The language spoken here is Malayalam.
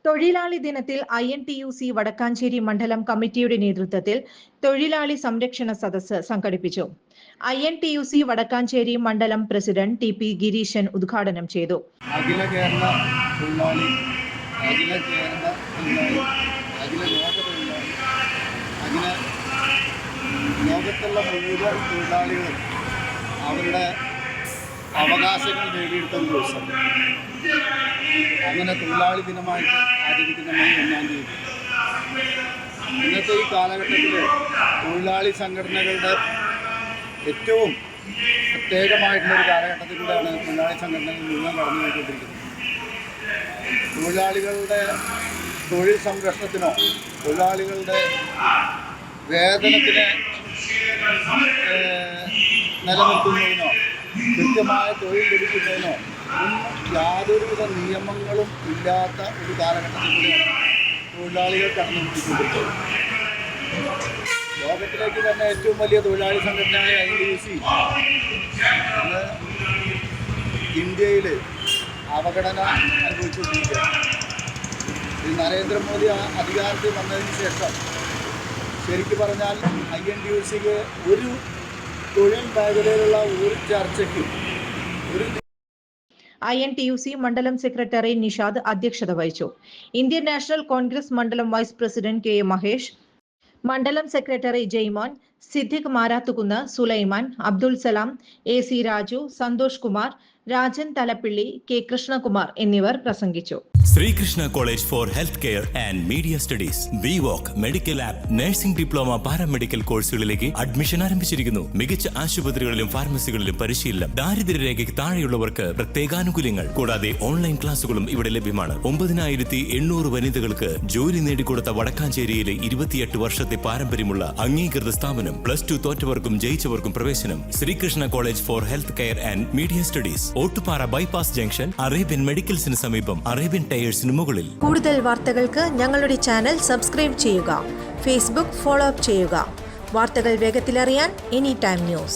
തൊഴിലാളി ദിനത്തിൽ INTUC വടക്കാഞ്ചേരി മണ്ഡലം കമ്മിറ്റിയുടെ നേതൃത്വത്തിൽ തൊഴിലാളി സംരക്ഷണ സദസ്സ് സംഘടിപ്പിച്ചു. INTUC വടക്കാഞ്ചേരി മണ്ഡലം പ്രസിഡന്റ് TP ഗിരീശൻ ഉദ്ഘാടനം ചെയ്തു. അഖില കേരള തൊഴിലാളി, ലോകത്തുള്ള മുഴുവൻ തൊഴിലാളികളും അവരുടെ അവകാശങ്ങൾ നേടിയെടുത്ത ദിവസം, അങ്ങനെ തൊഴിലാളി ദിനമായിട്ട് ആചരിക്കുന്ന മെയ് 1-ാം തീയതി. ഇന്നത്തെ ഈ കാലഘട്ടത്തിൽ തൊഴിലാളി സംഘടനകളുടെ ഏറ്റവും പ്രത്യേകമായിട്ടുള്ളൊരു കാലഘട്ടത്തിലൂടെയാണ് തൊഴിലാളി സംഘടനകൾ മുഴുവൻ കടന്നു പോയിക്കൊണ്ടിരിക്കുന്നത്. തൊഴിലാളികളുടെ തൊഴിൽ സംരക്ഷണത്തിനോ തൊഴിലാളികളുടെ വേതനത്തിനെ നിലനിർത്തുന്നതിനോ കൃത്യമായ തൊഴിൽ ലഭിക്കുന്നതിനോ യാതൊരുവിധ നിയമങ്ങളും ഇല്ലാത്ത ഒരു കാലഘട്ടത്തിലൂടെയാണ് തൊഴിലാളികൾ കടന്നുപോയിക്കൊണ്ടിരിക്കുന്നത്. ലോകത്തിലേക്ക് തന്നെ ഏറ്റവും വലിയ തൊഴിലാളി സംഘടനയായ INTUC ഇന്ന് ഇന്ത്യയിൽ അവഗണന അനുഭവിച്ചുകൊണ്ടിരിക്കുകയാണ്. ഈ നരേന്ദ്രമോദി അധികാരത്തിൽ വന്നതിന് ശേഷം ശരിക്കും പറഞ്ഞാൽ INTUCക്ക് ഒരു തൊഴിൽ മേഖലയിലുള്ള ഒരു ചർച്ചയ്ക്കും INTUC മണ്ഡലം സെക്രട്ടറി നിഷാദ് അധ്യക്ഷത വഹിച്ചു. ഇന്ത്യൻ നാഷണൽ കോൺഗ്രസ് മണ്ഡലം വൈസ് പ്രസിഡന്റ് KA മഹേഷ്, മണ്ഡലം secretary Jaimon, Siddique Marathukunnu, Sulaiman, Abdul Salam, AC Raju, Santhosh Kumar, Rajan Thalappilly, K Krishnakumar എന്നിവർ പ്രസംഗിച്ചു. Sreekrishna college for health care and media studies, വിവോക് medical app, nursing diploma, paramedical കോഴ്സുകളിലേക്ക് അഡ്മിഷൻ ആരംഭിച്ചിരിക്കുന്നു. മികച്ച ആശുപത്രികളിലും ഫാർമസികളിലും പരിശീലനം, ദാരിദ്ര്യരേഖയ്ക്ക് താഴെയുള്ളവർക്ക് പ്രത്യേകാനുകൂല്യങ്ങൾ, കൂടാതെ ഓൺലൈൻ ക്ലാസുകളും ഇവിടെ ലഭ്യമാണ്. 9800 വനിതകൾക്ക് ജോലി നേടിക്കൊടുത്ത വടക്കാഞ്ചേരിയിലെ 28 വർഷത്തെ പാരമ്പര്യമുള്ള അംഗീകൃത സ്ഥാപനം. +2 തോറ്റവർക്കും ജയിച്ചവർക്കും പ്രവേശനം. Sreekrishna college for health care and media studies, Ottupara bypass junction, Arabian മെഡിക്കൽസിന് സമീപം, അറേബ്യൻ ടയേഴ്സിന് മുകളിൽ. കൂടുതൽ വാർത്തകൾക്ക് ഞങ്ങളുടെ ചാനൽ സബ്സ്ക്രൈബ് ചെയ്യുക. ഫേസ്ബുക്ക് ഫോളോ അപ്പ് ചെയ്യുക. വാർത്തകൾ വേഗത്തിലറിയാൻ Anytime News.